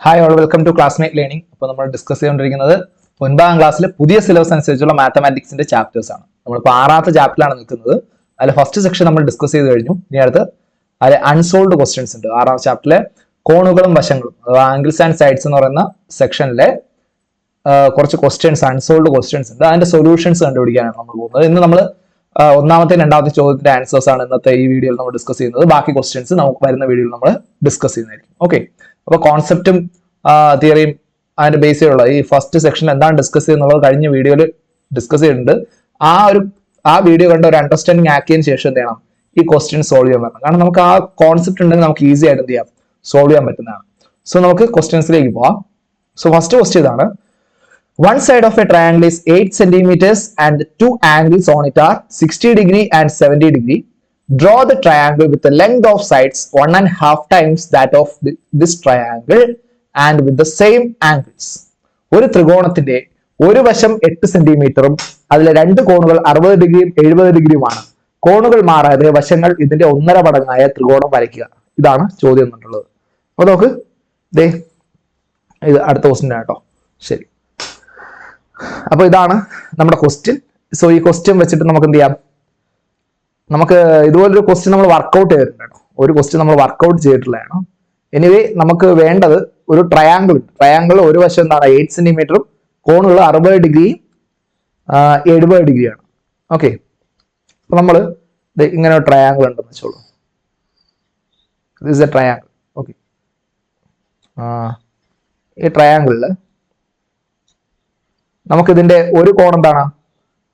Hi all welcome to classmate learning. അപ്പോൾ നമ്മൾ discuss ചെയ്തുകൊണ്ടിരിക്കുന്നത് 9ാം ക്ലാസ്സിലെ പുതിയ സിലബസ് അനുസരിച്ചുള്ള മാത്തമാറ്റിക്സിന്റെ ചാപ്റ്റേഴ്സ് ആണ്. നമ്മളിപ്പോൾ 6ാമത്തെ ചാപ്റ്ററിലാണ് നിൽക്കുന്നത്. അതിൽ ഫസ്റ്റ് സെക്ഷൻ നമ്മൾ ഡിസ്കസ് ചെയ്ത് കഴിഞ്ഞു. ഇനി അടുത്ത് അതിൽ അൺസോൾവ്ഡ് ക്വസ്റ്റ്യൻസ് ഉണ്ട്. 6ാം ചാപ്റ്ററിലെ കോണുകളും വശങ്ങളും അഥവാ ആംഗിൾസ് ആൻഡ് സൈഡ്സ് എന്ന് പറയുന്ന സെക്ഷനിലെ കുറച്ച് ക്വസ്റ്റ്യൻസ് അൺസോൾവ്ഡ് ക്വസ്റ്റ്യൻസ് ഉണ്ട്. അതിന്റെ സൊല്യൂഷൻസ് കണ്ടുപിടിക്കാനാണ് നമ്മൾ പോകുന്നത്. ഇന്ന് നമ്മൾ ഒന്നാമത്തെ രണ്ടാമത്തെ ചോദ്യത്തിന്റെ ആൻസേഴ്സ് ആണ് ഇന്നത്തെ ഈ വീഡിയോയിൽ നമ്മൾ ഡിസ്കസ് ചെയ്യുന്നത്. ബാക്കി ക്വസ്റ്റ്യൻസ് നമുക്ക് വരുന്ന വീഡിയോയിൽ നമ്മൾ ഡിസ്കസ് ചെയ്യുന്നതായിരിക്കും. ഓക്കെ, അപ്പൊ കോൺസെപ്റ്റും തിയറിയും അതിന്റെ ബേസ് ചെയ്തുള്ള ഈ ഫസ്റ്റ് സെക്ഷൻ എന്താണ് ഡിസ്കസ് ചെയ്യുന്നത് കഴിഞ്ഞ വീഡിയോയിൽ ഡിസ്കസ് ചെയ്തിട്ടുണ്ട്. ആ വീഡിയോ കണ്ട ഒരു അണ്ടർസ്റ്റാൻഡിങ് ആക്കിയതിന് ശേഷം എന്ത് ചെയ്യണം, ഈ ക്വസ്റ്റ്യൻ സോൾവ് ചെയ്യാൻ പറ്റണം. കാരണം നമുക്ക് ആ കോൺസെപ്റ്റ് ഉണ്ടെങ്കിൽ നമുക്ക് ഈസി ആയിട്ട് എന്ത് ചെയ്യാം, സോൾവ് ചെയ്യാൻ പറ്റുന്നതാണ്. സോ നമുക്ക് ക്വസ്റ്റ്യൻസിലേക്ക് പോവാം. സോ ഫസ്റ്റ് ക്വസ്റ്റ്യൻ ഇതാണ്. One side of a triangle is 8 centimeters and two angles on it are 60 degree and 70 degree. Draw the triangle with the length of sides 1.5 times that of this triangle and with the same angles. ഒരു ത്രികോണത്തിന്റെ ഒരു വശം 8 സെന്റിമീറ്ററും അതിലെ രണ്ട് കോണുകൾ 60 ഡിഗ്രിയും 70 ഡിഗ്രിയുമാണ്. കോണുകൾ മാറാതെ വശങ്ങൾ ഇതിന്റെ 1.5 മടങ്ങായ ത്രികോണം വരയ്ക്കുക. ഇതാണ് ചോദ്യം എന്നുള്ളത്. അപ്പൊ നോക്ക്, ഇത് അടുത്ത ക്വസ്റ്റ്യൻ കേട്ടോ. ശരി, അപ്പൊ ഇതാണ് നമ്മുടെ ക്വസ്റ്റ്യൻ. സോ ഈ ക്വസ്റ്റ്യൻ വെച്ചിട്ട് നമുക്ക് എന്ത് ചെയ്യാം, നമുക്ക് ഇതുപോലൊരു ക്വസ്റ്റ്യൻ നമ്മൾ വർക്ക്ഔട്ട് ചെയ്തിട്ടുണ്ട്. ഒരു ക്വസ്റ്റ്യൻ നമ്മൾ വർക്ക്ഔട്ട് ചെയ്തിട്ടുള്ളതാണ്. എനിവേ നമുക്ക് വേണ്ടത് ഒരു ട്രയാങ്കിൾ. ട്രയാങ്കിൾ ഒരു വശം എന്താണ് 8 സെന്റിമീറ്ററും കോണുകൾ 60 ഡിഗ്രിയും 70 ഡിഗ്രിയാണ്. ഓക്കെ, അപ്പൊ നമ്മൾ ഇങ്ങനെ ഒരു ട്രയാങ്കിൾ ഉണ്ടെന്ന് വെച്ചോളൂ. This A triangle. ഓക്കെ, ഈ ട്രയാങ്കിളില് നമുക്കിതിന്റെ ഒരു കോൺ എന്താണ്,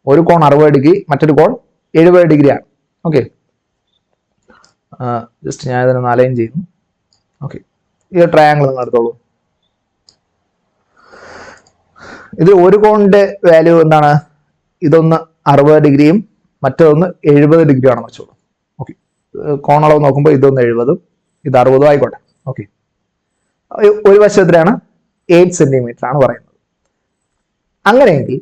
ഒരു കോൺ 60 ഡിഗ്രി, മറ്റൊരു കോൺ 70 ഡിഗ്രിയാണ്. ഓക്കെ, ജസ്റ്റ് ഞാൻ ഇതിനെ അലൈൻ ചെയ്യുന്നു. ഓക്കെ, ഈ ട്രയാങ്കിൾ നിങ്ങൾ എടുത്തോളൂ. ഇത് ഒരു കോണിന്റെ വാല്യൂ എന്താണ്, ഇതൊന്ന് 60 ഡിഗ്രിയും മറ്റൊന്ന് 70 ഡിഗ്രിയാണെന്ന് വെച്ചോളൂ. ഓക്കെ, കോണളവ് നോക്കുമ്പോൾ ഇതൊന്ന് 70ഉം ഇത് 60ഉം ആയിക്കോട്ടെ. ഓക്കെ, ഒരു വശം എത്രയാണ്, 8 സെന്റിമീറ്റർ ആണ് പറയുന്നത്. അങ്ങനെയെങ്കിൽ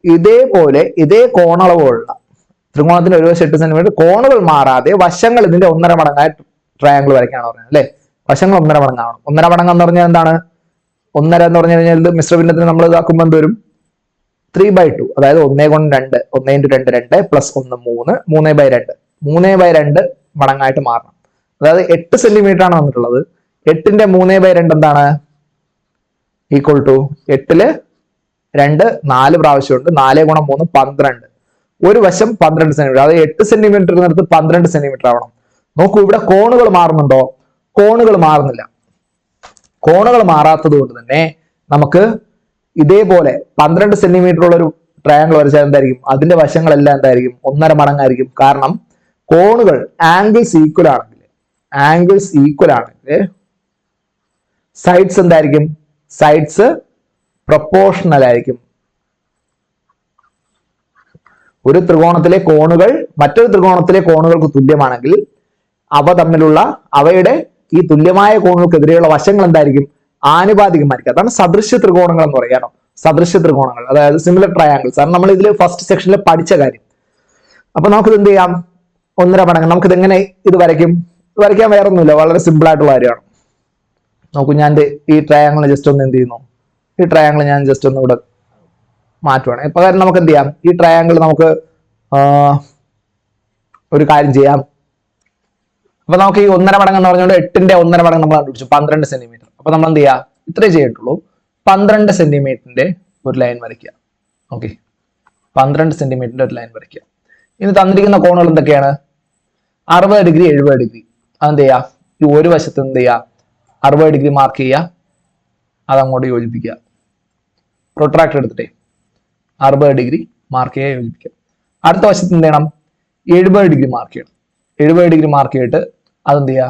ഇതേപോലെ ഇതേ കോണളവുള്ള ത്രികോണത്തിന്റെ ഒരു വശം 8 സെന്റിമീറ്റർ, കോണുകൾ മാറാതെ വശങ്ങൾ ഇതിന്റെ 1.5 മടങ്ങായ ട്രയാങ്കിൾ വരയ്ക്കാണ് പറയുന്നത് അല്ലെ. വശങ്ങൾ 1.5 മടങ്ങാവണം. 1.5 മടങ്ങ് എന്ന് പറഞ്ഞാൽ എന്താണ്, 1.5 എന്ന് പറഞ്ഞു കഴിഞ്ഞാൽ ഇത് മിശ്രഭിന്നത്തിന് നമ്മൾ ഇതാക്കുമ്പോൾ എന്ത് വരും, 3/2. അതായത് 1/2 1 × 2 2 പ്ലസ് 1 3 3/2 3/2 മടങ്ങായിട്ട് മാറണം. അതായത് 8 സെന്റിമീറ്റർ ആണ് വന്നിട്ടുള്ളത്. 8ന്റെ 3/2 എന്താണ്, ഈക്വൽ ടു 8ല് 2 4 പ്രാവശ്യമുണ്ട്. 4 × 3 12. ഒരു വശം 12 സെന്റിമീറ്റർ. അതായത് 8 സെന്റിമീറ്ററിനടുത്ത് 12 സെന്റിമീറ്റർ ആവണം. നോക്കൂ, ഇവിടെ കോണുകൾ മാറുന്നുണ്ടോ? കോണുകൾ മാറുന്നില്ല. കോണുകൾ മാറാത്തത് കൊണ്ട് തന്നെ നമുക്ക് ഇതേപോലെ 12 സെന്റിമീറ്റർ ഉള്ള ഒരു ട്രയാങ്കിൾ വരച്ചാൽ എന്തായിരിക്കും, അതിന്റെ വശങ്ങളെല്ലാം എന്തായിരിക്കും, 1.5 മടങ്ങായിരിക്കും. കാരണം കോണുകൾ ആംഗിൾസ് ഈക്വൽ ആണെങ്കിൽ സൈഡ്സ് എന്തായിരിക്കും, സൈഡ്സ് പ്രൊപ്പോർഷണൽ ആയിരിക്കും. ഒരു ത്രികോണത്തിലെ കോണുകൾ മറ്റൊരു ത്രികോണത്തിലെ കോണുകൾക്ക് തുല്യമാണെങ്കിൽ അവയുടെ ഈ തുല്യമായ കോണുകൾക്കെതിരെയുള്ള വശങ്ങൾ എന്തായിരിക്കും, ആനുപാതികമായിരിക്കും. അതാണ് സദൃശ്യ ത്രികോണങ്ങൾ എന്ന് പറയാം. സദൃശ്യ ത്രികോണങ്ങൾ, അതായത് സിമിലർ ട്രയാങ്കിൾസ് ആണ് നമ്മൾ ഇതിൽ ഫസ്റ്റ് സെക്ഷനിൽ പഠിച്ച കാര്യം. അപ്പൊ നമുക്കിത് എന്ത് ചെയ്യാം, 1.5 മടങ്ങ്. നമുക്കിത് എങ്ങനെ ഇത് വരയ്ക്കാൻ വേറെ ഒന്നുമില്ല, വളരെ സിമ്പിൾ ആയിട്ടുള്ള കാര്യമാണ്. നോക്കൂ, ഞാൻ ഈ ട്രയാങ്കിളിനെ ജസ്റ്റ് ഒന്ന് എന്ത് ചെയ്യുന്നു, ഈ ട്രയാങ്കിൾ ഞാൻ ജസ്റ്റ് ഒന്ന് ഇവിടെ മാറ്റുവാണ്. ഇപ്പൊ കാര്യം നമുക്ക് എന്ത് ചെയ്യാം, ഈ ട്രയാങ്കിൾ നമുക്ക് ഒരു കാര്യം ചെയ്യാം. അപ്പൊ നമുക്ക് ഈ 1.5 മടങ്ങ് എന്ന് പറഞ്ഞുകൊണ്ട് 8ന്റെ 1.5 മടങ്ങ് നമ്മൾ കണ്ടുപിടിച്ചു, 12 സെന്റിമീറ്റർ. അപ്പൊ നമ്മൾ എന്ത് ചെയ്യുക, ഇത്രേ ചെയ്തിട്ടുള്ളൂ, 12 സെന്റിമീറ്ററിന്റെ ഒരു ലൈൻ വരയ്ക്കുക. ഓക്കെ, 12 സെന്റിമീറ്ററിന്റെ ഒരു ലൈൻ വരയ്ക്കുക. ഇനി തന്നിരിക്കുന്ന കോണുകൾ എന്തൊക്കെയാണ്, 60 ഡിഗ്രി 70 ഡിഗ്രി. അതെന്ത് ചെയ്യുക, ഈ ഒരു വശത്ത് എന്ത് ചെയ്യുക, 60 ഡിഗ്രി മാർക്ക് ചെയ്യുക, അതങ്ങോട്ട് യോജിപ്പിക്കുക. പ്രൊട്രാക്ടർ എടുത്തിട്ടേ 60 ഡിഗ്രി മാർക്ക് ചെയ്യുക, യോജിപ്പിക്കുക. അടുത്ത വശത്ത് എന്ത് ചെയ്യണം, 70 ഡിഗ്രി മാർക്ക് ചെയ്യണം. 70 ഡിഗ്രി മാർക്ക് ചെയ്തിട്ട് അതെന്ത് ചെയ്യുക,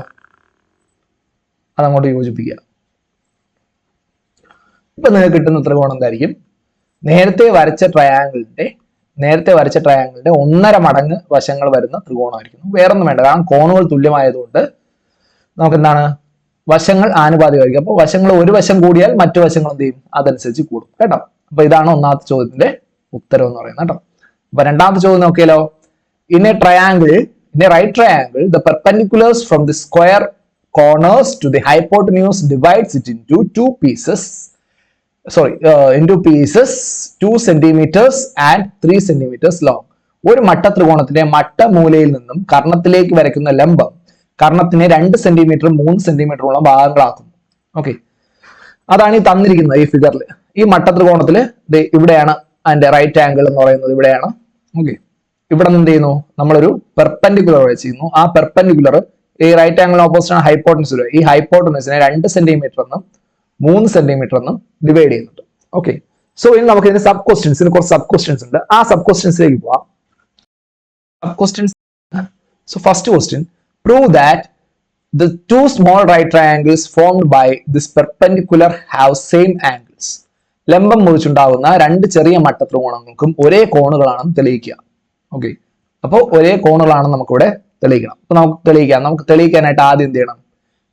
അതങ്ങോട്ട് യോജിപ്പിക്കുക. ഇപ്പൊ നിങ്ങൾക്ക് കിട്ടുന്ന ത്രികോണം എന്തായിരിക്കും, നേരത്തെ വരച്ച ട്രയാങ്കിളിന്റെ 1.5 മടങ്ങ് വശങ്ങൾ വരുന്ന ത്രികോണമായിരിക്കും. വേറൊന്നും വേണ്ട, കാരണം കോണുകൾ തുല്യമായതുകൊണ്ട് നമുക്ക് എന്താണ്, വശങ്ങൾ ആനുപാതികമായിരിക്കും. അപ്പൊ വശങ്ങൾ ഒരു വശം കൂടിയാൽ മറ്റു വശങ്ങൾ എന്ത് ചെയ്യും, അതനുസരിച്ച് കൂടും കേട്ടോ. അപ്പൊ ഇതാണ് ഒന്നാമത്തെ ചോദ്യത്തിന്റെ ഉത്തരം എന്ന് പറയുന്നത് കേട്ടോ. അപ്പൊ രണ്ടാമത്തെ ചോദ്യം നോക്കിയാലോ. In a right triangle, the perpendiculars from the square corners to the hypotenuse divides it into two pieces. Into pieces 2 centimeters and 3 centimeters long. ഒരു മട്ടത്രികോണത്തിന്റെ മട്ടമൂലയിൽ നിന്നും കർണത്തിലേക്ക് വരയ്ക്കുന്ന ലംബം കർണത്തിനെ 2 സെന്റിമീറ്റർ 3 സെന്റിമീറ്റർ ഉള്ള ഭാഗങ്ങളാക്കുന്നു. ഓക്കെ, അതാണ് ഈ തന്നിരിക്കുന്നത് ഈ ഫിഗറിൽ. ഈ മട്ടത്രികോണത്തില് ഇവിടെയാണ് അതിന്റെ റൈറ്റ് ആംഗിൾ എന്ന് പറയുന്നത്, ഇവിടെയാണ്. ഓക്കെ, ഇവിടെ നിന്ന് എന്ത് ചെയ്യുന്നു, നമ്മളൊരു പെർപെൻഡിക്കുലർ ചെയ്യുന്നു. ആ പെർപെൻഡിക്കുലർ ഈ റൈറ്റ് ആംഗിൾ ഓപ്പോസിറ്റ് ആണ് ഹൈപ്പോട്ടനസ്. ഈ ഹൈപ്പോട്ടനസിനെ 2 സെന്റിമീറ്റർ എന്നും 3 സെന്റിമീറ്റർ എന്നും ഡിവൈഡ് ചെയ്യുന്നുണ്ട്. ഓക്കെ, സോ ഇനി നമുക്ക് ഇതിന്റെ സബ് ക്വസ്റ്റ്യൻസിന് കുറച്ച് സബ് ക്വസ്റ്റ്യൻസ് ഉണ്ട്. ആ സബ് ക്വസ്റ്റ്യൻസിലേക്ക് പോവാം. Sub questions. So first question, prove that the two small right triangles formed by this perpendicular have same angles. ലംബം മുറിച്ചുണ്ടാകുന്ന രണ്ട് ചെറിയ മട്ടത്രികോണങ്ങൾക്കും ഒരേ കോണുകളാണെന്ന് തെളിയിക്കുക. ഓക്കെ, അപ്പോൾ ഒരേ കോണുകളാണെന്ന് നമുക്കിവിടെ തെളിയിക്കണം. അപ്പൊ നമുക്ക് തെളിയിക്കാനായിട്ട് ആദ്യം എന്ത് ചെയ്യണം,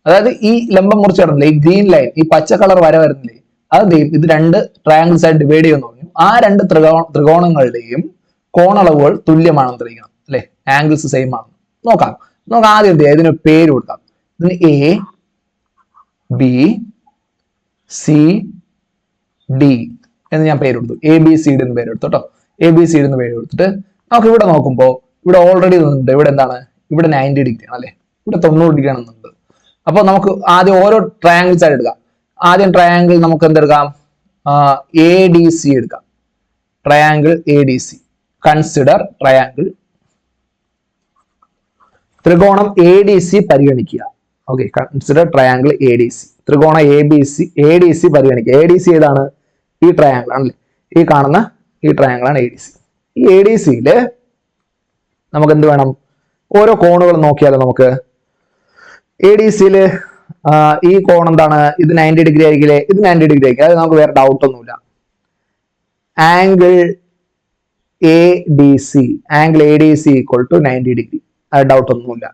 അതായത് ഈ ലംബം മുറിച്ച് കിടന്നില്ലേ, ഈ ഗ്രീൻ ലൈൻ, ഈ പച്ച കളർ വര വരുന്നില്ലേ, അത് ഇത് രണ്ട് ട്രയാങ്കിൾസ് ആയിട്ട് ഡിവൈഡ് ചെയ്യുമെന്ന് പറഞ്ഞു. ആ രണ്ട് ത്രികോണങ്ങളുടെയും കോണളവുകൾ തുല്യമാണെന്ന് തെളിയിക്കണം. അല്ലെ, ആംഗിൾസ് സെയിം ആണ്. നോക്കാം. നമുക്ക് ആദ്യം എന്ത് ചെയ്യാം, ഇതിന് പേര് കൊടുക്കാം. ഇതിന് എ ബി സി ഡി എന്ന് ഞാൻ പേര് കൊടുത്തു. എ ബി സി ഡി എന്ന് പേര് കൊടുത്തു കേട്ടോ. എ ബി സി ഡി എന്ന് പേര് കൊടുത്തിട്ട് നമുക്ക് ഇവിടെ നോക്കുമ്പോൾ ഇവിടെ ഓൾറെഡി നിന്നുണ്ട്. ഇവിടെ എന്താണ്, ഇവിടെ 90 ഡിഗ്രി ആണ് അല്ലെ, ഇവിടെ 90 ഡിഗ്രി ആണെന്നുണ്ട്. അപ്പൊ നമുക്ക് ആദ്യം ഓരോ ട്രയാങ്കിൾസ് ആയിട്ട് എടുക്കാം. ആദ്യം ട്രയാങ്കിൾ നമുക്ക് എന്തെടുക്കാം, എ ഡി സി എടുക്കാം. Triangle A D C. Consider triangle. ത്രികോണം എ ഡി സി പരിഗണിക്കുക. Okay, consider triangle A D C. ത്രികോണം എ ഡി സി പരിഗണിക്കുക. എ ഡി സി ഏതാണ്, ഈ ട്രയാങ്കിൾ ആണല്ലേ, ഈ കാണുന്ന ഈ ട്രയാങ്കിൾ ആണ് എ ഡി സി. ഈ എ ഡി സിയില് നമുക്ക് എന്ത് വേണം, ഓരോ കോണുകൾ നോക്കിയാലോ നമുക്ക്. എ ഡി സിയില് ഈ കോൺ എന്താണ്, ഇത് 90 ഡിഗ്രി ആയിരിക്കില്ലേ, ഇത് 90 ഡിഗ്രി ആയിരിക്കും. അത് നമുക്ക് വേറെ ഡൗട്ട് ഒന്നുമില്ല. Angle A D C equal to 90 degree. അത് ഡൗട്ട് ഒന്നുമില്ല.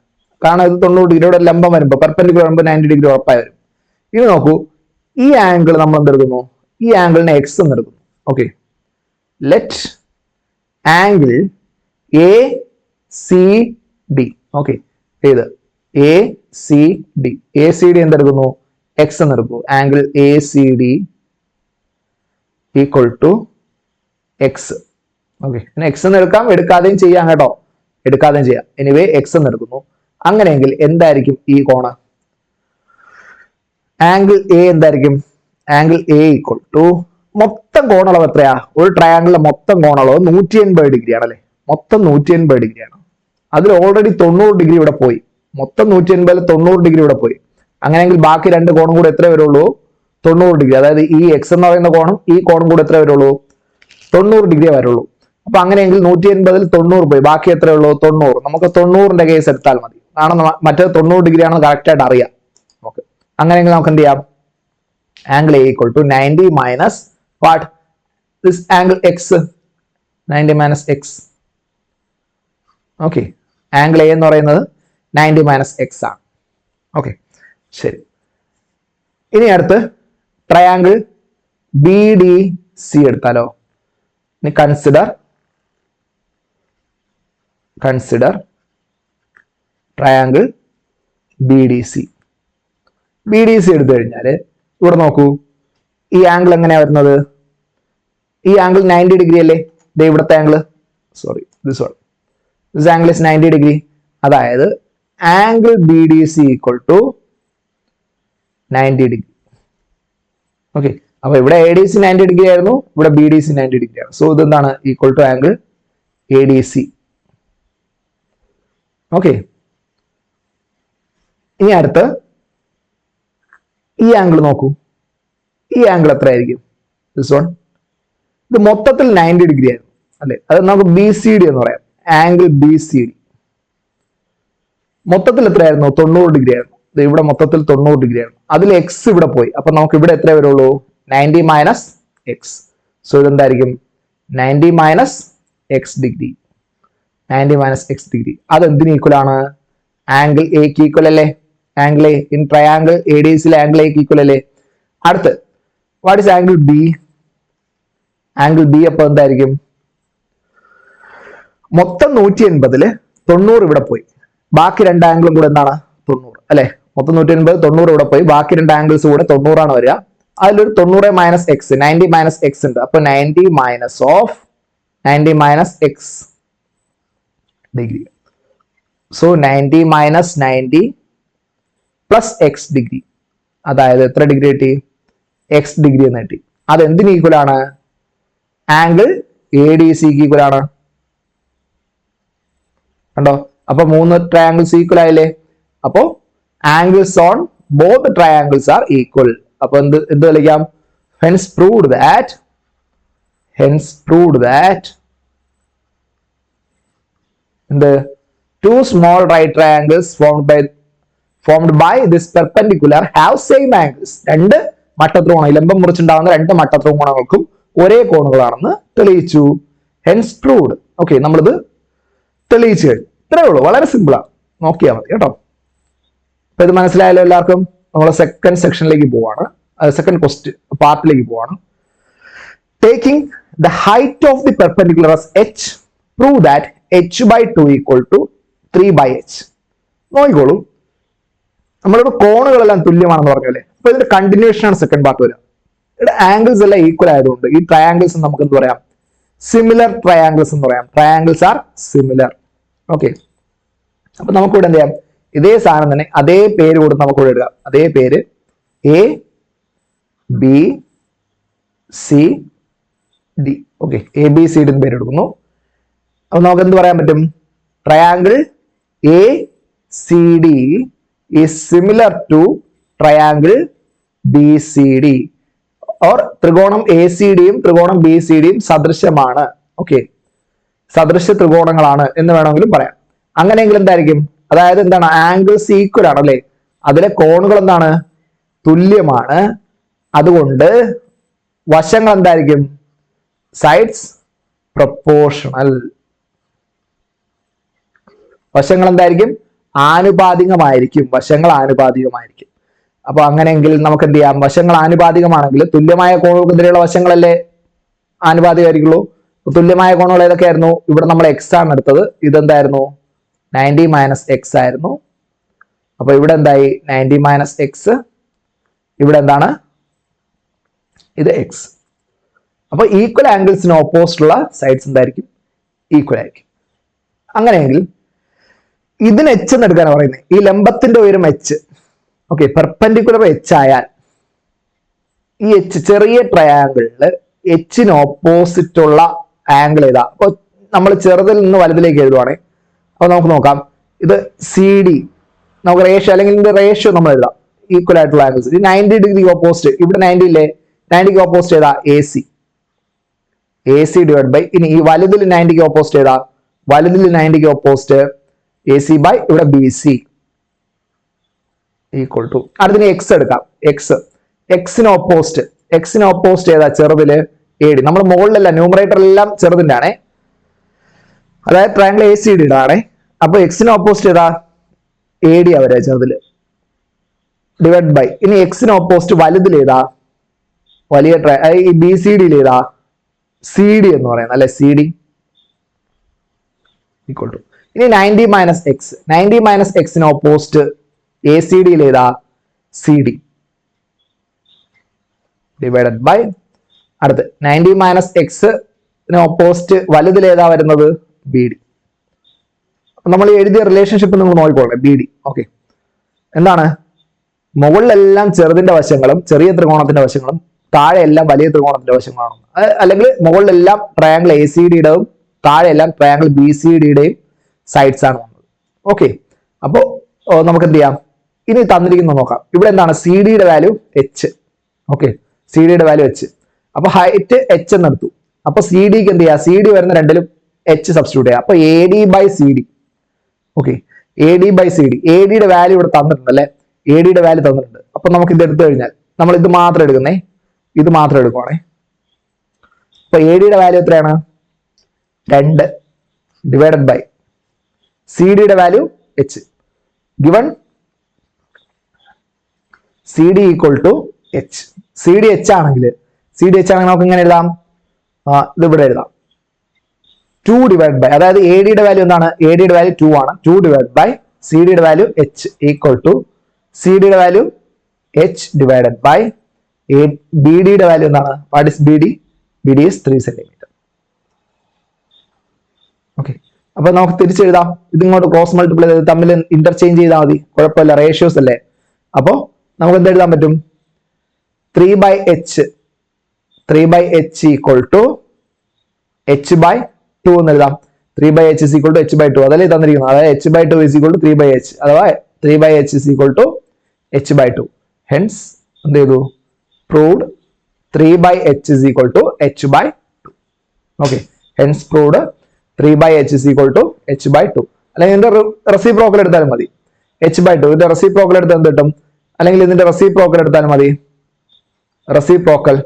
കാരണം ഇത് 90 ഡിഗ്രിയുടെ ലംബം വരുമ്പോൾ പെർപെൻഡിക്കുലർ വരുമ്പോൾ 90 ഡിഗ്രി ഉറപ്പായി വരും. ഇനി നോക്കൂ, ഈ ആംഗിൾ നമ്മൾ എന്തെടുക്കുന്നു, ഈ ആംഗിളിനെ എക്സ് എന്ന് എടുക്കുന്നു. Okay, let angle A C D. Okay, ഏത് A C D. A C D എന്തെടുക്കുന്നു, എക്സ് എന്ന് എടുക്കൂ. Angle A C D equal to X. Okay, X എന്ന് എടുക്കാം, എടുക്കാതെയും ചെയ്യാം കേട്ടോ, എടുക്കാതെയും ചെയ്യാം. എനിവേ എക്സ് എന്ന് എടുക്കുന്നു. അങ്ങനെയെങ്കിൽ എന്തായിരിക്കും ഈ കോണ്, ആംഗിൾ എ എന്തായിരിക്കും, ആംഗിൾ എ ഈക്വൽ ടു മൊത്തം കോണളവ് എത്രയാ, ഒരു ട്രയാങ്കിളിലെ മൊത്തം കോണളവ് 180 ഡിഗ്രി ആണല്ലേ, മൊത്തം 180 ഡിഗ്രിയാണ്. അതിൽ ഓൾറെഡി 90 ഡിഗ്രി ഇവിടെ പോയി. മൊത്തം 180 90 ഡിഗ്രി ഇവിടെ പോയി. അങ്ങനെയെങ്കിൽ ബാക്കി രണ്ട് കോണും കൂടെ എത്ര വരുള്ളൂ, 90 ഡിഗ്രി. അതായത് ഈ എക്സ് എന്ന് പറയുന്ന കോണും ഈ കോണും കൂടെ എത്ര വരുള്ളൂ, 90 ഡിഗ്രി വരുള്ളൂ. അപ്പൊ അങ്ങനെയെങ്കിൽ 180 90 പോയി, ബാക്കി എത്രയുള്ളൂ, 90. നമുക്ക് 90ന്റെ കേസ് എടുത്താൽ മതി, കാരണം മറ്റേ 90 ഡിഗ്രി ആണെന്ന് കറക്റ്റ് ആയിട്ട് അറിയാം. ഓക്കെ, അങ്ങനെയെങ്കിൽ നമുക്ക് എന്ത് ചെയ്യാം, angle A equal to 90 minus what, this angle X, 90 minus X. Okay, angle A എന്ന് പറയുന്നത് 90 മൈനസ് എക്സ് ആണ്. ഓക്കെ, ശരി. ഇനി അടുത്ത് ട്രയാങ്കിൾ ബി ഡി സി എടുത്താലോ. ഇനി consider triangle B D C. B D C എടുത്തു കഴിഞ്ഞാൽ ഇവിടെ നോക്കൂ, ഈ ആംഗിൾ എങ്ങനെയാ വരുന്നത്, ഈ ആംഗിൾ 90 ഡിഗ്രി അല്ലേ, ദേ ഇവിടുത്തെ angle, this angle is 90 degree. അതായത് angle B D C equal to 90 degree. Okay, അപ്പൊ ഇവിടെ എ ഡി സി 90 ഡിഗ്രി ആയിരുന്നു, ഇവിടെ ബി ഡി സി 90 ഡിഗ്രി ആണ്. സോ ഇതെന്താണ്, equal to angle A D C. Okay, ഇനി അടുത്ത് ഈ ആംഗിൾ നോക്കൂ, ഈ ആംഗിൾ എത്രയായിരിക്കും, ദിസ് വൺ. ഇത് മൊത്തത്തിൽ 90 ഡിഗ്രി ആയിരുന്നു അല്ലെ, അത് നമുക്ക് ബി സി ഡി എന്ന് പറയാം. ആംഗിൾ ബി സി ഡി മൊത്തത്തിൽ എത്രയായിരുന്നു, 90 ഡിഗ്രി ആയിരുന്നു. ഇവിടെ മൊത്തത്തിൽ 90 ഡിഗ്രി ആയിരുന്നു. അതിൽ എക്സ് ഇവിടെ പോയി, അപ്പൊ നമുക്ക് ഇവിടെ എത്ര വരുള്ളൂ, 90 മൈനസ് എക്സ്. സോ ഇതെന്തായിരിക്കും, 90 minus X degree. 90 minus X degree. അത് എന്തിന് ഈക്വൽ ആണ്, ആംഗിൾ എക്ക് ഈക്വൽ അല്ലേ. Angle A in triangle A D സിയിലെ ആംഗിൾ എക്ക് ഈക്വൽ അല്ലേ. അടുത്ത് what is angle B. Angle B അപ്പൊ എന്തായിരിക്കും, മൊത്തം 180 90 ഇവിടെ പോയി, ബാക്കി രണ്ട് ആംഗിളും കൂടെ എന്താണ്, 90 അല്ലെ. മൊത്തം 180, 90 ഇവിടെ പോയി, ബാക്കി രണ്ട് ആംഗിൾസ് കൂടെ 90 വരിക. അതിലൊരു 90 മൈനസ് എക്സ്, 90 മൈനസ് എക്സ് ഉണ്ട്. അപ്പൊ 90 minus X degree. So 90 minus 90 plus X degree, അതായത് എത്ര ഡിഗ്രി കിട്ടി? എക്സ് ഡിഗ്രി എന്ന് കിട്ടി. അത് എന്തിന് ഈക്വൽ ആണ്? ആംഗിൾ എ ഡി സിക്ക് ഈക്വൽ ആണ്. കണ്ടോ? അപ്പൊ 3 ട്രയാംഗിൾസ് ഈക്വൽ ആയില്ലേ? അപ്പോ angles on both triangles R equal. അപ്പൊ എന്ത് കളിക്കാം? hence proved that the two small right triangles formed by this perpendicular have same angles. രണ്ട് മട്ടത്രികോണം, ലംബം മുറിച്ചുണ്ടാകുന്ന രണ്ട് മട്ടത്രികോണങ്ങൾക്കും ഒരേ കോണുകളാണെന്ന് തെളിയിച്ചു. hence proved. ഓക്കെ, നമ്മളിത് തെളിയിച്ചു കഴിഞ്ഞു. ഇത്രയേ ഉള്ളൂ, വളരെ സിമ്പിളാണ്, നോക്കിയാൽ മതി കേട്ടോ. അപ്പൊ ഇത് മനസ്സിലായല്ലോ എല്ലാവർക്കും? നമ്മൾ സെക്കൻഡ് സെക്ഷനിലേക്ക് പോവാണ്, സെക്കൻഡ് ക്വസ്റ്റ്യൻ പാർട്ടിലേക്ക് പോവാണ്. Taking the height of the perpendicular as h, prove that h/2 equal to 3/h. നോക്കിക്കോളൂ, നമ്മളിവിടെ കോണുകളെല്ലാം തുല്യമാണെന്ന് പറഞ്ഞല്ലേ. അപ്പൊ ഇതിന്റെ കണ്ടിന്യൂഷൻ ആണ് സെക്കൻഡ് പാർട്ട് വരിക. ഇവിടെ ആംഗിൾസ് എല്ലാം ഈക്വൽ ആയതുകൊണ്ട് ഈ ട്രയാംഗിൾസ് നമുക്ക് എന്ത് പറയാം? സിമിലർ ട്രയാംഗിൾസ് എന്ന് പറയാം. Triangles are similar. ഓക്കെ, അപ്പൊ നമുക്കിവിടെ എന്ത് ചെയ്യാം? ഇതേ സാധനം തന്നെ അതേ പേര് കൊടുത്ത് നമുക്കിവിടെ എടുക്കാം. അതേ പേര് A B C D. Okay, A B C D എന്ന് പേര് എടുക്കുന്നു. അപ്പൊ നമുക്ക് എന്ത് പറയാൻ പറ്റും? Triangle A C D is similar to triangle B C D. Or ത്രികോണം എ സി ഡിയും ത്രികോണം ബി സി ഡിയും സദൃശമാണ്. ഓക്കെ, സദൃശ ത്രികോണങ്ങളാണ് എന്ന് വേണമെങ്കിലും പറയാം. അങ്ങനെയെങ്കിൽ എന്തായിരിക്കും? അതായത് എന്താണ്? ആംഗിൾസ് ഈക്വൽ ആണ് അല്ലെ? അതിലെ കോണുകൾ എന്താണ്? തുല്യമാണ്. അതുകൊണ്ട് വശങ്ങൾ എന്തായിരിക്കും? Sides proportional. വശങ്ങൾ എന്തായിരിക്കും? ആനുപാതികമായിരിക്കും. വശങ്ങൾ ആനുപാതികമായിരിക്കും. അപ്പൊ അങ്ങനെയെങ്കിൽ നമുക്ക് എന്ത് ചെയ്യാം? വശങ്ങൾ ആനുപാതികമാണെങ്കിൽ തുല്യമായ കോണുകൾക്കെതിരെയുള്ള വശങ്ങളല്ലേ ആനുപാതികമായിരിക്കുള്ളൂ. തുല്യമായ കോണുകൾ ഏതൊക്കെയായിരുന്നു? ഇവിടെ നമ്മൾ എക്സ് ആണ് എടുത്തത്. ഇതെന്തായിരുന്നു? 90 മൈനസ് എക്സ് ആയിരുന്നു. അപ്പൊ ഇവിടെ എന്തായി? 90 മൈനസ് എക്സ്. ഇവിടെ എന്താണ്? ഇത് എക്സ്. അപ്പൊ ഈക്വൽ ആംഗിൾസിന് ഓപ്പോസിറ്റ് ഉള്ള സൈഡ്സ് എന്തായിരിക്കും? ഈക്വൽ ആയിരിക്കും. അങ്ങനെയെങ്കിൽ ഇതിന് എച്ച് എന്ന് എടുക്കാനാണ് പറയുന്നത്. ഈ ലംബത്തിന്റെ ഉയരം എച്ച്. ഓക്കെ, പെർപെൻഡിക്കുലർ എച്ച് ആയാൽ ഈ എച്ച്, ചെറിയ ട്രയാംഗിളില് എച്ചിന് ഓപ്പോസിറ്റ് ഉള്ള ആംഗിൾ ഏതാ? അപ്പൊ നമ്മൾ ചെറുതിൽ നിന്ന് വലുതിലേക്ക് എഴുതുവാണേ. അപ്പൊ നമുക്ക് നോക്കാം. ഇത് സി ഡി, നമുക്ക് റേഷ്യോ അല്ലെങ്കിൽ ഇതിന്റെ റേഷ്യോ നമ്മൾ എഴുതാം. ഈക്വൽ ആയിട്ടുള്ള ആംഗിൾസ്. 90 degree opposite. ഇവിടെ 90 ഇല്ലേ? 90ക്ക് ഓപ്പോസിറ്റ് ഏതാ? A C. A C divide by, ഇനി ഈ വലുതിൽ 90ക്ക് ഓപ്പോസിറ്റ് ഏതാ? വലുതിൽ 90ക്ക് ഓപ്പോസിറ്റ് എ സി ബൈ ഇവിടെ ബി സി ഈക്വൽ ടു. അടുത്തിന് എക്സ് എടുക്കാം. എക്സിന് ഓപ്പോസിറ്റ് ഏതാ? ചെറുതില് എ ഡി. നമ്മൾ മുകളിലല്ല, ന്യൂമറേറ്ററിലെല്ലാം ചെറുതിന്റെ ആണേ. അതായത് ട്രയാംഗിൾ എ സി ഡിയുടെ ആണേ. അപ്പൊ എക്സിന് ഓപ്പോസിറ്റ് ഏതാ? എ ഡി അവരെ ചെറുതില് ഡിവൈഡ് ബൈ, ഇനി എക്സിന് ഓപ്പോസിറ്റ് വലുതിൽ ഏതാ? വലിയ ഈ ബി സി ഡിയിൽ ഏതാ? സി ഡി എന്ന് പറയുന്നത് അല്ലെ? സി ഡി ഈക്വൽ ടു, ഇനി 90 മൈനസ് എക്സ്. 90 മൈനസ് എക്സിന് ഓപ്പോസിറ്റ് എ സി ഡിയിൽ ഏതാ? സി ഡി ഡിവൈഡഡ് ബൈ, അടുത്ത് 90 മൈനസ് എക്സിന് ഓപ്പോസിറ്റ് വലുതിൽ ഏതാ വരുന്നത്? B D. നമ്മൾ എഴുതിയ റിലേഷൻഷിപ്പ് നിങ്ങൾ നോക്കിക്കോളെ. B D. ഓക്കെ, എന്താണ്? മുകളിലെല്ലാം ചെറുതിന്റെ വശങ്ങളും ചെറിയ ത്രികോണത്തിന്റെ വശങ്ങളും താഴെ എല്ലാം വലിയ ത്രികോണത്തിന്റെ വശങ്ങളാണ്. അല്ലെങ്കിൽ മുകളിലെല്ലാം ട്രയാംഗിൾ എ സി ഡിയുടെയും താഴെ എല്ലാം ട്രയാംഗിൾ ബി സി ഡിയുടെയും സൈഡ്സ് ആണ് വന്നത്. ഓക്കെ, അപ്പോ നമുക്ക് എന്ത് ചെയ്യാം? ഇനി തന്നിരിക്കുന്നത് നോക്കാം. ഇവിടെ എന്താണ്? സി ഡിയുടെ വാല്യൂ എച്ച്. ഓക്കെ, സി ഡിയുടെ വാല്യൂ എച്ച്. അപ്പൊ ഹൈറ്റ് എച്ച് എന്ന് എടുത്തു. അപ്പൊ സി ഡിക്ക് എന്ത് ചെയ്യാം? സി ഡി വരുന്ന രണ്ടിലും എച്ച് സബ്സ്റ്റിറ്റ്യൂട്ട് ചെയ്യാം. അപ്പൊ A D by C D. Okay, A D by C D. A ഡിയുടെ വാല്യൂ ഇവിടെ തന്നിട്ടുണ്ട് അല്ലെ? എ ഡിയുടെ വാല്യൂ തന്നിട്ടുണ്ട്. അപ്പൊ നമുക്ക് ഇത് എടുത്തു കഴിഞ്ഞാൽ നമ്മൾ ഇത് മാത്രം എടുക്കുന്നേ, ഇത് മാത്രം എടുക്കുവാണേ. അപ്പൊ എ ഡിയുടെ വാല്യൂ എത്രയാണ്? 2 ഡിവൈഡഡ് ബൈ സി ഡിയുടെ value H. Given C D equal to H. C D H ആണെങ്കിൽ നമുക്ക് ഇങ്ങനെ എഴുതാം. ഇത് ഇവിടെ എഴുതാം. 2 ഡിവൈഡ് ബൈ, അതായത് എ ഡിയുടെ വാല്യൂ എന്താണ്? എ ഡിയുടെ വാല്യൂ 2 ആണ്. 2 ഡിവൈഡ് ബൈ സി ഡിയുടെ value H equal to C ഡിയുടെ value H divided by B ഡിയുടെ വാല്യൂ എന്താണ്? What is B D? B D is 3 centimetre. Okay, അപ്പൊ നമുക്ക് തിരിച്ചെഴുതാം. ഇതിങ്ങോട്ട് ക്രോസ് മൾട്ടിപ്ലൈ ചെയ്ത് തമ്മിൽ ഇന്റർചേഞ്ച് ചെയ്താൽ മതി, കുഴപ്പമില്ല, റേഷ്യോസ് അല്ലേ. അപ്പോ നമുക്ക് എന്ത് എഴുതാൻ പറ്റും? 3/h ഈക്വൽ ടു h/2 എന്ന് എഴുതാം. 3/h is equal to h/2 അതല്ലേ തന്നിരിക്കുന്നത്. അതായത് h/2 is equal to 3/h, അഥവാ 3/h is equal to h/2. Hence എന്ത് ചെയ്തു? Proved 3/h is equal to h/2. Okay, hence proved 3/h is equal to h/2. അല്ലെങ്കിൽ ഇതിന്റെ റെസിപ്രോക്കൽ എടുത്താലും മതി. h/2 ഇതിന്റെ റെസിപ്രോക്കൽ എടുത്താൽ എന്ത് കിട്ടും? അല്ലെങ്കിൽ ഇതിന്റെ റെസിപ്രോക്കൽ എടുത്താലും മതി. റെസിപ്രോക്കൽ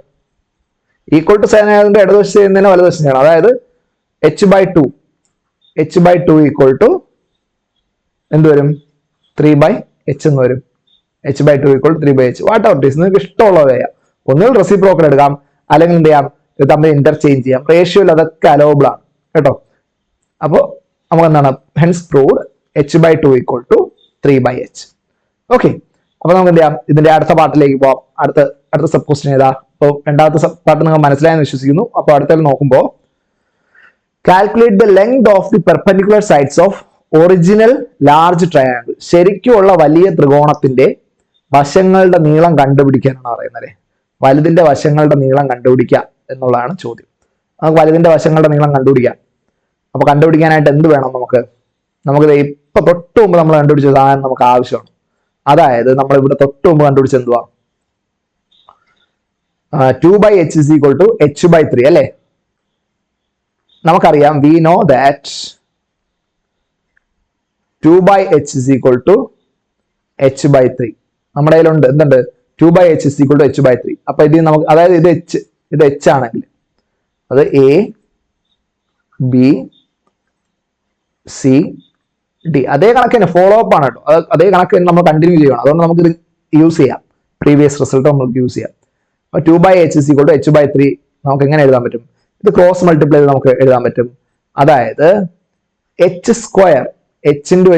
ഈക്വൽ ടു സൈൻ ആയതിന്റെ ഇടതുവശം ചെയ്യുന്നതിന് വലതുവശം ചെയ്യണം. അതായത് h/2 ഈക്വൽ ടു എന്ത് വരും? 3/h എന്ന് വരും. h/2 equal to 3/h. What out is നിങ്ങൾക്ക് ഇഷ്ടമുള്ളത് ചെയ്യാം. ഒന്നുകിൽ റെസിപ്രോക്കൽ എടുക്കാം, അല്ലെങ്കിൽ എന്ത് ചെയ്യാം? ഇത് തമ്മിൽ ഇന്റർചേഞ്ച് ചെയ്യാം. റേഷ്യോയിൽ അതൊക്കെ അലോബിൾ ആണ് കേട്ടോ. അപ്പോൾ നമുക്ക് എന്താണ്? Hence proved h/2 equal to 3/h. Okay, അപ്പൊ നമുക്ക് എന്ത് ചെയ്യാം? ഇതിന്റെ അടുത്ത പാർട്ടിലേക്ക് പോവാം. അടുത്ത സബ് ക്വസ്റ്റ്യൻ ഏതാ? അപ്പോൾ രണ്ടാമത്തെ സബ് പാർട്ട് നിങ്ങൾ മനസ്സിലായെന്ന് വിശ്വസിക്കുന്നു. അപ്പോൾ അടുത്ത നോക്കുമ്പോൾ calculate the length of the perpendicular sides of original large triangle. ശരിക്കുമുള്ള വലിയ ത്രികോണത്തിന്റെ വശങ്ങളുടെ നീളം കണ്ടുപിടിക്കാനാണ് പറയുന്നത്. വലുതിന്റെ വശങ്ങളുടെ നീളം കണ്ടുപിടിക്കുക എന്നുള്ളതാണ് ചോദ്യം. നമുക്ക് വലുതിന്റെ വശങ്ങളുടെ നീളം കണ്ടുപിടിക്കാം. അപ്പൊ കണ്ടുപിടിക്കാനായിട്ട് എന്ത് വേണം? നമുക്കിത് ഇപ്പൊ തൊട്ട് മുമ്പ് നമ്മൾ കണ്ടുപിടിച്ച സാധനം നമുക്ക് ആവശ്യമാണ്. അതായത് നമ്മൾ ഇവിടെ തൊട്ട് മുമ്പ് കണ്ടുപിടിച്ച എന്തുവാ? 2/h is equal to h/3 അല്ലേ? നമുക്കറിയാം, we know that 2/h is equal to h/3. നമ്മുടെ കയ്യിലുണ്ട് എന്തുണ്ട്? 2/h is equal to h/3. അപ്പൊ ഇത് നമുക്ക്, അതായത് ഇത് h ആണെങ്കിൽ അത് a b c d അതേ കണക്ക് തന്നെ ഫോളോ അപ്പ് ആണ് കേട്ടോ. അതേ കണക്ക് തന്നെ നമ്മൾ കണ്ടിന്യൂ ചെയ്യണം. അതുകൊണ്ട് നമുക്ക് ഇത് യൂസ് ചെയ്യാം. പ്രീവിയസ് റിസൾട്ട് നമുക്ക് യൂസ് ചെയ്യാം. 2/h is equal to h/3 നമുക്ക് എങ്ങനെ എഴുതാൻ പറ്റും? ഇത് ക്രോസ് മൾട്ടിപ്ലൈ ചെയ്ത് നമുക്ക് എഴുതാൻ പറ്റും. അതായത് h square, h into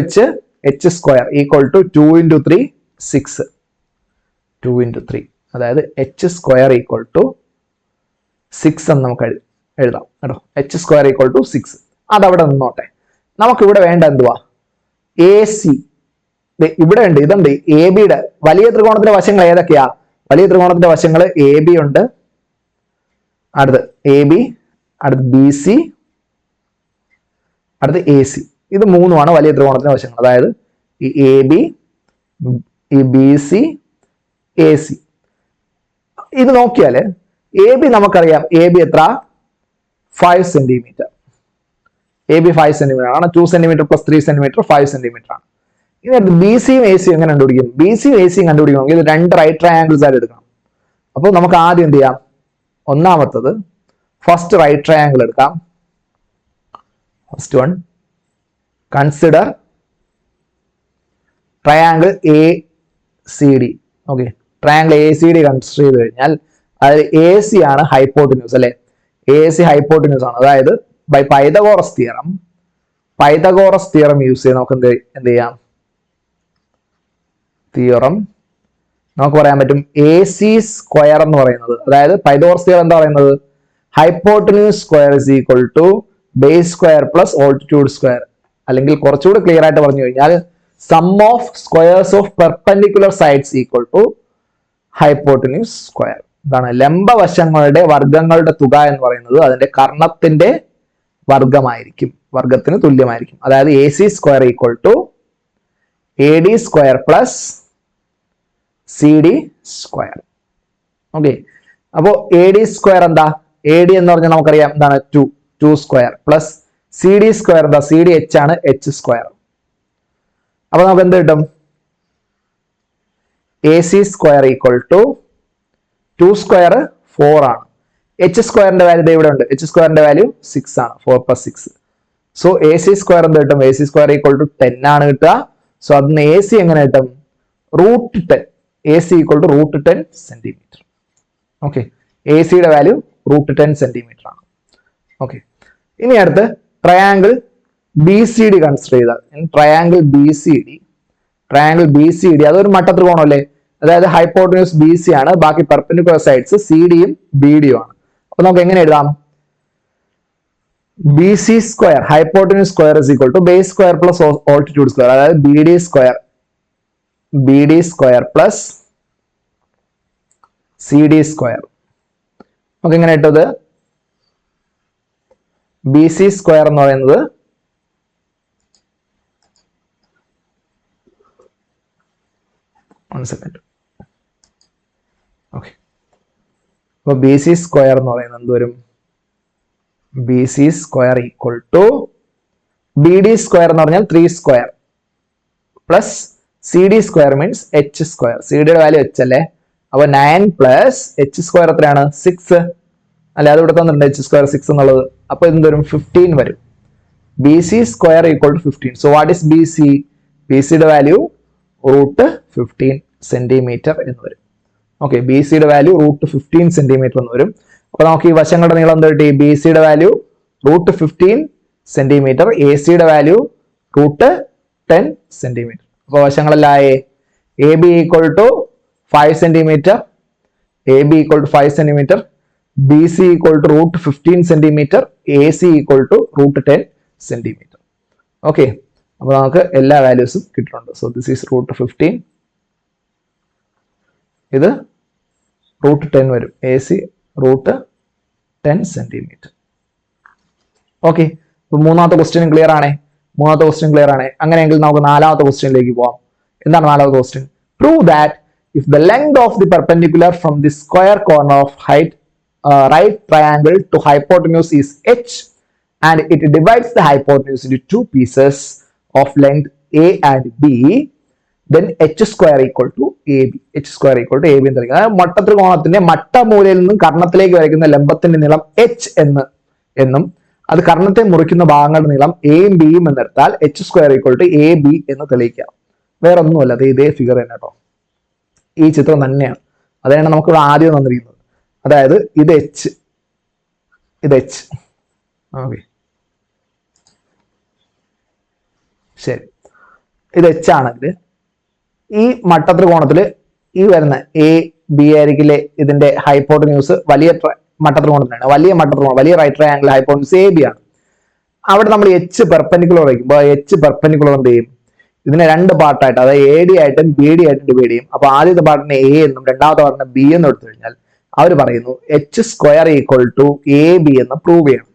h square equal to 2 into 3 6. 2 into 3 അതായത് h സ്ക്വയർ ഈക്വൽ ടു 6 എന്ന് നമുക്ക് എഴുതാം കേട്ടോ. h square equal to 6. അതവിടെ നിന്നോട്ടെ. നമുക്ക് ഇവിടെ വേണ്ട എന്തുവാ? AC. ഇവിടെ ഉണ്ട്, ഇതുണ്ട് എ ബിയുടെ. വലിയ ത്രികോണത്തിന്റെ വശങ്ങൾ ഏതൊക്കെയാ? വലിയ ത്രികോണത്തിന്റെ വശങ്ങൾ എ ബി ഉണ്ട്, അടുത്ത് എ ബി, അടുത്ത് ബി സി, അടുത്ത് എ സി. ഇത് മൂന്നുമാണ് വലിയ ത്രികോണത്തിന്റെ വശങ്ങൾ. അതായത് ഈ എ ബി, ഈ ബി സി, എ സി. ഇത് നോക്കിയാല് എ ബി നമുക്കറിയാം, എ ബി എത്ര? 5 സെന്റിമീറ്റർ. എ ബി 5 സെന്റിമീറ്റർ ആണ്. 2 സെന്റിമീറ്റർ പ്ലസ് 3 സെന്റിമീറ്റർ 5 സെന്റിമീറ്റർ ആണ്. ഇനി ബി സിയും എ സിയും എങ്ങനെ കണ്ടുപിടിക്കും? ബി സിയും എ സിയും കണ്ടുപിടിക്കണമെങ്കിൽ ഇത് 2 റൈറ്റ് ട്രയാങ്കിൾസ് ആയിട്ട് എടുക്കണം. അപ്പോൾ നമുക്ക് ആദ്യം എന്ത് ചെയ്യാം? ഒന്നാമത്തത് ഫസ്റ്റ് റൈറ്റ് ട്രയാങ്കിൾ എടുക്കാം. First one, consider triangle A C D. Okay, triangle A C D consider ചെയ്ത് കഴിഞ്ഞാൽ അതായത് എ സി ആണ് ഹൈപ്പോട്ടിന്യൂസ് അല്ലെ? എ സി ഹൈപ്പോട്ടിന്യൂസ് ആണ്. അതായത് ബൈ പൈതഗോറസ് തിയറം യൂസ് ചെയ്ത് നമുക്ക് എന്ത് ചെയ്യാം? തിയറം നമുക്ക് പറയാൻ പറ്റും എ സി സ്ക്വയർ എന്ന് പറയുന്നത്, അതായത് പൈതഗോറസ് തിയറം എന്താ പറയുന്നത്? Hypotenuse square is equal to base square plus altitude square. അല്ലെങ്കിൽ കുറച്ചുകൂടി ക്ലിയർ ആയിട്ട് പറഞ്ഞു കഴിഞ്ഞാൽ sum of squares of perpendicular sides equal to hypotenuse square. എന്താണ്? ലംബവശങ്ങളുടെ വർഗങ്ങളുടെ തുക എന്ന് പറയുന്നത് അതിന്റെ കർണത്തിന്റെ വർഗമായിരിക്കും, വർഗത്തിന് തുല്യമായിരിക്കും. അതായത് A C square equal to A D square plus C D square. Okay, അപ്പോ എ ഡി സ്ക്വയർ എന്താ? എ ഡി എന്ന് പറഞ്ഞാൽ നമുക്കറിയാം എന്താണ്? 2 square plus C D square എന്താ? സി ഡി എച്ച് ആണ്, എച്ച് സ്ക്വയർ. അപ്പൊ നമുക്ക് എന്ത് കിട്ടും? A C square equal to 2 square 4 ആണ്. എച്ച് സ്ക്വയറിന്റെ വാല്യൂ ഇവിടെ ഉണ്ട്. എച്ച് സ്ക്വയറിന്റെ വാല്യൂ 6 ആണ്. 4 + 6. സോ എ സി സ്ക്വയർ എന്ത് കിട്ടും? A C square equal to 10 ആണ് കിട്ടുക. സോ അതിന് എ സി എങ്ങനെ കിട്ടും? √10. A C equal to √10 centimetre. Okay, A സിയുടെ വാല്യൂ √10 സെന്റിമീറ്റർ ആണ്. ഓക്കെ, ഇനി അടുത്ത് triangle B C D consider ചെയ്താൽ triangle B C D triangle BCD അതൊരു മട്ടത്രികോണം അല്ലേ? അതായത് ഹൈപ്പോട്ടന്യൂസ് BC ആണ്, ബാക്കി പെർപെൻഡിക്കുലർ സൈഡ്സ് CD യും BD യും ആണ്. അപ്പൊ നമുക്ക് എങ്ങനെ എഴുതാം? BC square hypotenuse square is equal to base square plus altitude square, അതായത് BD square plus CD square. നമുക്ക് എങ്ങനെ ഇട്ടത്? BC സ്ക്വയർ എന്ന് പറയുന്നത് അപ്പൊ BC സ്ക്വയർ എന്ന് പറയുന്നത് എന്ത് വരും? BC square equal to BD square എന്ന് പറഞ്ഞാൽ 3 square plus CD square means H square. CD യുടെ വാല്യൂ H അല്ലേ? അപ്പൊ 9 പ്ലസ് H സ്ക്വയർ എത്രയാണ്? 6 അല്ലെ? അത് ഇവിടെ തന്നിട്ടുണ്ട് H സ്ക്വയർ 6 എന്നുള്ളത്. അപ്പൊ എന്ത് വരും? 15 വരും. BC square equal to 15. So what is BC? BC യുടെ വാല്യൂ √15 സെന്റിമീറ്റർ എന്ന് വരും. ഓക്കെ, BC യുടെ വാല്യൂ √15 സെന്റിമീറ്റർ എന്ന് വരും. അപ്പൊ നമുക്ക് ഈ വശങ്ങളുടെ നീളം എന്ത് കിട്ടി? BC യുടെ വാല്യൂ √15 സെന്റിമീറ്റർ, AC യുടെ വാല്യൂ √10 സെന്റിമീറ്റർ. അപ്പൊ വശങ്ങളെല്ലാം AB equal to 5 centimetre, AB equal to 5 centimetre, BC equal to √15 centimetre, AC equal to √10 centimetre. Okay, അപ്പൊ നമുക്ക് എല്ലാ വാല്യൂസും കിട്ടുന്നുണ്ട്. സോ ദിസ് ഈസ് √15, ഇത് √10 വരും, AC √10 സെന്റിമീറ്റർ. ഓക്കെ, ഇപ്പൊ മൂന്നാമത്തെ ക്വസ്റ്റ്യൻ ക്ലിയർ ആണേ? അങ്ങനെയെങ്കിൽ നമുക്ക് നാലാമത്തെ ക്വസ്റ്റ്യനിലേക്ക് പോവാം. എന്താണ് നാലാമത്തെ question? Prove that if the length of the perpendicular from the square corner of right triangle to hypotenuse is h and it divides the hypotenuse into two pieces of length A and B, then h square equal to AB. h square equal to AB എന്ന് പറയുന്നത് മട്ടത്രികോണത്തിന്റെ മട്ടമൂലയിൽ നിന്നും കർണത്തിലേക്ക് വരയ്ക്കുന്ന ലംബത്തിന്റെ നീളം h എന്നും അത് കർണത്തെ മുറിക്കുന്ന ഭാഗങ്ങളുടെ നീളം Aയും Bയും എന്നെടുത്താൽ h square equal to AB എന്ന് തെളിയിക്കാം. വേറെ ഒന്നുമല്ല, അത് ഇതേ ഫിഗർ തന്നെ കേട്ടോ, ഈ ചിത്രം തന്നെയാണ്. അതാണ് നമുക്ക് ഇവിടെ ആദ്യം തന്നിരിക്കുന്നത്. അതായത് ഇത് H, ഓക്കെ ശരി, ഇത് H ആണെങ്കിൽ ഈ മട്ടത്രികോണത്തില് ഈ വരുന്ന AB ആയിരിക്കില്ലേ ഇതിന്റെ ഹൈപ്പോട്ടന്യൂസ്? വലിയ മട്ടത്രികോണത്തിനാണ്, വലിയ റൈറ്റ് ട്രയാങ്കിൾ ഹൈപ്പോട്ടന്യൂസ് AB ആണ്. അവിടെ നമ്മൾ H പെർപെൻഡിക്കുലർ വയ്ക്കുമ്പോൾ H പെർപെൻഡിക്കുലർ എന്ത് ചെയ്യും? ഇതിനെ രണ്ട് പാർട്ടായിട്ട്, അതായത് AD ആയിട്ടും BD ആയിട്ടും ഡിവൈഡ് ചെയ്യും. അപ്പൊ ആദ്യത്തെ പാർട്ടിനെ A എന്നും രണ്ടാമത്തെ പാർട്ടിനെ B എന്നും എടുത്തു കഴിഞ്ഞാൽ അവർ പറയുന്നു h square equal to AB എന്ന് പ്രൂവ് ചെയ്യണം.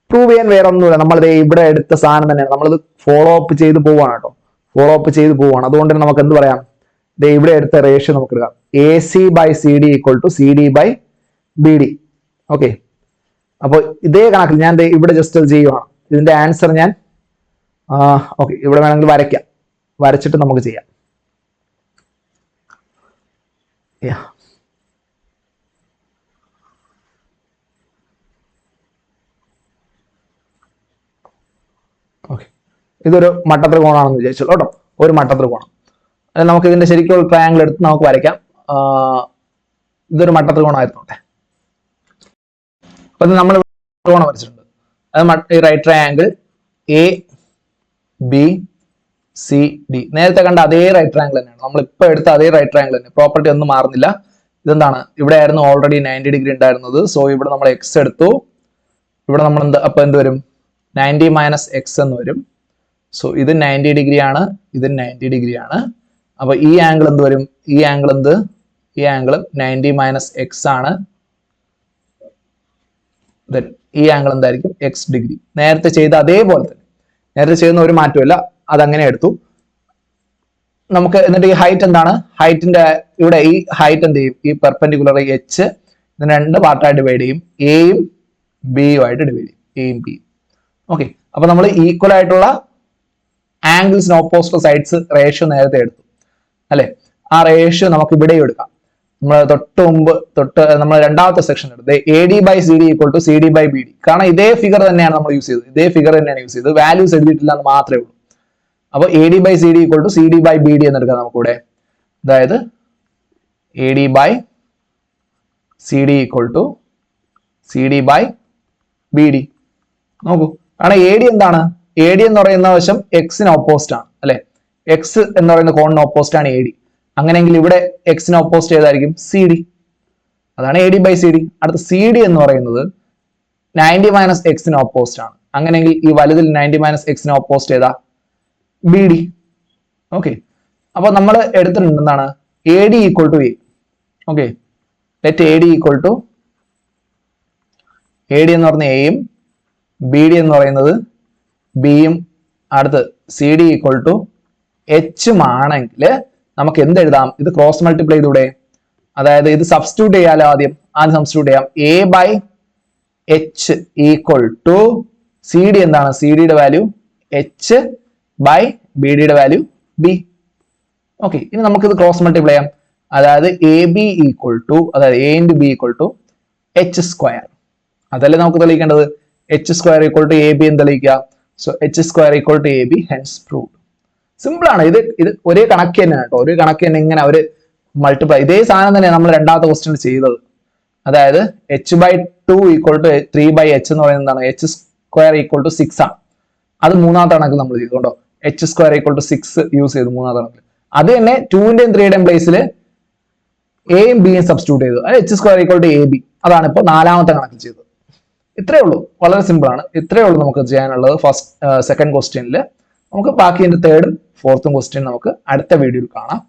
പ്രൂവ് ചെയ്യാൻ വേറെ ഒന്നുമില്ല, നമ്മളിത് ഇവിടെ എടുത്ത സാധനം തന്നെയാണ്, നമ്മളിത് ഫോളോ അപ്പ് ചെയ്ത് പോവാണ് കേട്ടോ, അതുകൊണ്ട് തന്നെ നമുക്ക് എന്ത് പറയാം? ഇവിടെ എടുത്ത റേഷ്യോ നമുക്ക് എടുക്കാം, AC by CD equal to CD by BD. Okay, അപ്പോൾ ഇതേ കണക്കിൽ ഞാൻ ഇവിടെ ജസ്റ്റ് അത് ചെയ്യുവാണ്. ഇതിന്റെ ആൻസർ ഞാൻ ഓക്കെ ഇവിടെ വേണമെങ്കിൽ വരച്ചിട്ട് നമുക്ക് ചെയ്യാം. ഓക്കെ, ഇതൊരു മട്ടത്രികോണാണെന്ന് വിചാരിച്ചോളൂ കേട്ടോ, ഒരു മട്ടത്രികോണം. നമുക്ക് ഇതിന്റെ ശരിക്കുള്ള ട്രയാങ്കിൾ എടുത്ത് നമുക്ക് വരയ്ക്കാം. ഇതൊരു മട്ടത്രികോണമായിരുന്നോട്ടെ. അപ്പൊ നമ്മൾ ത്രികോണം വരച്ചിട്ടുണ്ട്. അത് ഈ റൈറ്റ് ട്രയാങ്കിൾ ABCD, നേരത്തെ കണ്ട അതേ റൈറ്റ് ട്രയാങ്കിൾ തന്നെയാണ്, നമ്മൾ ഇപ്പൊ എടുത്ത അതേ റൈറ്റ് ട്രയാങ്കിൾ തന്നെ, പ്രോപ്പർട്ടി ഒന്നും മാറുന്നില്ല. ഇതെന്താണ്? ഇവിടെ ആയിരുന്നു ഓൾറെഡി 90 ഡിഗ്രി ഉണ്ടായിരുന്നത്. സോ ഇവിടെ നമ്മൾ x എടുത്തു, ഇവിടെ നമ്മൾ അപ്പൊ എന്ത് വരും? 90 മൈനസ് എക്സ് എന്ന് വരും. സോ ഇത് 90 ഡിഗ്രി ആണ്, ഇത് 90 ഡിഗ്രി ആണ്. അപ്പൊ ഈ ആംഗിൾ എന്ത് വരും? ഈ ആംഗിൾ 90 മൈനസ് എക്സ് ആണ്. ഈ ആംഗിൾ എന്തായിരിക്കും? X degree. നേരത്തെ ചെയ്ത അതേപോലെ തന്നെ, നേരത്തെ ചെയ്യുന്ന ഒരു മാറ്റമില്ല, അതങ്ങനെ എടുത്തു. നമുക്ക് എന്നിട്ട് ഈ ഹൈറ്റ് എന്താണ്? ഹൈറ്റിന്റെ ഇവിടെ ഈ ഹൈറ്റ് എന്ത് ചെയ്യും? ഈ പെർപെൻഡിക്കുലർ h ഇതിന് രണ്ട് പാർട്ടായിട്ട് ഡിവൈഡ് ചെയ്യും, എയും ബിയും ആയിട്ട് ഡിവൈഡ് ചെയ്യും, എയും ബിയും. ഓക്കെ, അപ്പൊ നമ്മൾ ഈക്വൽ ആയിട്ടുള്ള ആംഗിൾസിന് ഓപ്പോസിറ്റ് സൈഡ്സ് റേഷ്യോ നേരത്തെ എടുത്തു അല്ലെ? ആ റേഷ്യോ നമുക്ക് ഇവിടെയും എടുക്കാം. നമ്മൾ നമ്മൾ രണ്ടാമത്തെ സെക്ഷൻ എടുത്ത് AD by CD equal to CD by BD. കാരണം ഇതേ ഫിഗർ തന്നെയാണ് നമ്മൾ യൂസ് ചെയ്തത്, വാല്യൂസ് എഴുതിയിട്ടില്ല എന്ന് മാത്രമേ ഉള്ളൂ. അപ്പൊ AD by CD equal to CD by BD എന്ന് എടുക്കാം നമുക്കിവിടെ. അതായത് AD by CD equal to CD by BD. നോക്കൂ, കാരണം AD എന്താണ്? AD എന്ന് പറയുന്ന വശം എക്സിന് ഓപ്പോസിറ്റ് ആണ് അല്ലെ? എക്സ് എന്ന് പറയുന്ന കോണിന് ഓപ്പോസിറ്റ് ആണ് എ ഡി. അങ്ങനെയെങ്കിൽ ഇവിടെ എക്സിന് ഓപ്പോസിറ്റ് ഏതായിരിക്കും? C D. അതാണ് A D by C D. അടുത്ത സി ഡി എന്ന് പറയുന്നത് 90 മൈനസ് എക്സിന് ഓപ്പോസിറ്റ് ആണ്. അങ്ങനെയെങ്കിൽ ഈ വലുതിൽ 90 മൈനസ് എക്സിന് ഓപ്പോസിറ്റ് ഏതാ? B D. ഓക്കെ, അപ്പൊ നമ്മൾ എടുത്തിട്ടുണ്ട് എന്താണ്? A D equal to A. Okay, let A D equal to A D എന്ന് പറയുന്നത് എയും ബി ഡി എന്ന് പറയുന്നത് ബിയും അടുത്ത് സി ഡി ഈക്വൽ ടു എച്ചും ആണെങ്കിൽ നമുക്ക് എന്ത് എഴുതാം? ഇത് ക്രോസ് മൾട്ടിപ്ലൈ ചെയ്തൂടെ? അതായത് ഇത് സബ്സ്റ്റിറ്റ്യൂട്ട് ചെയ്യാലോ. ആദ്യം സബ്സ്റ്റിറ്റ്യൂട്ട് ചെയ്യാം. A by H equal to C D എന്താണ്? സി ഡിയുടെ വാല്യൂ എച്ച് ബൈ ബി ഡിയുടെ വാല്യൂ ബി. ഓക്കെ, ഇനി നമുക്കിത് ക്രോസ് മൾട്ടിപ്ലൈ ചെയ്യാം. അതായത് എ ബി ഈക്വൽ ടു, അതായത് A into B equal to H square. അതല്ലേ നമുക്ക് തെളിയിക്കേണ്ടത്? H square equal to A B എന്ന് തെളിയിക്കുക. So H square equal to A B, hence proved. Simple ആണ്. ഇത് ഒരേ കണക്ക് തന്നെയാണ് കേട്ടോ. ഒരേ കണക്ക് തന്നെ ഇങ്ങനെ അവര് മൾട്ടിപ്ലൈ, ഇതേ സാധനം തന്നെയാണ് നമ്മൾ രണ്ടാമത്തെ ക്വസ്റ്റ്യൻ ചെയ്തത്. അതായത് H by 2 equal to 3 by H എന്ന് പറയുന്നത് എന്താണ്? എച്ച് സ്ക്വയർ ഈക്വൽ ടു 6 ആണ്. അത് മൂന്നാമത്തെ കണക്ക് നമ്മൾ ചെയ്തുകൊണ്ടോ H square equal to 6 use ചെയ്തു മൂന്നാമത്തെ കണക്കിൽ. അത് തന്നെ 2ന്റെയും 3യുടെയും പ്ലേസിൽ എയും ബിയും സബ്സ്റ്റിറ്റ്യൂട്ട് ചെയ്തു. അത് H square equal to A B. അതാണ് ഇപ്പോൾ നാലാമത്തെ കണക്ക് ചെയ്തത്. ഇത്രയേ ഉള്ളൂ, വളരെ സിമ്പിൾ ആണ്. ഇത്രയേ ഉള്ളൂ നമുക്ക് ചെയ്യാനുള്ളത് സെക്കൻഡ് ക്വസ്റ്റ്യനിൽ. നമുക്ക് ബാക്കി എൻ്റെ തേർഡും ഫോർത്തും ക്വസ്റ്റ്യൻ നമുക്ക് അടുത്ത വീഡിയോയിൽ കാണാം.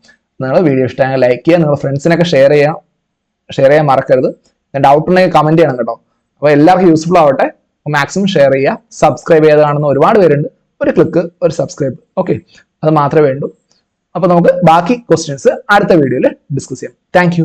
നിങ്ങൾ വീഡിയോ ഇഷ്ടമായാൽ ലൈക്ക് ചെയ്യുക, നിങ്ങളുടെ ഫ്രണ്ട്സിനൊക്കെ ഷെയർ ചെയ്യാൻ മറക്കരുത്. ഡൗട്ട് ഉണ്ടെങ്കിൽ കമന്റ് ചെയ്യണം കേട്ടോ. അപ്പോൾ എല്ലാവർക്കും യൂസ്ഫുൾ ആവട്ടെ. മാക്സിമം ഷെയർ ചെയ്യുക. സബ്സ്ക്രൈബ് ചെയ്ത് കാണുന്ന ഒരുപാട് പേരുണ്ട്. ഒരു ക്ലിക്ക്, ഒരു സബ്സ്ക്രൈബ്. ഓക്കെ, അത് മാത്രമേ വേണ്ടൂ. അപ്പോൾ നമുക്ക് ബാക്കി ക്വസ്റ്റ്യൻസ് അടുത്ത വീഡിയോയിൽ ഡിസ്കസ് ചെയ്യാം. താങ്ക്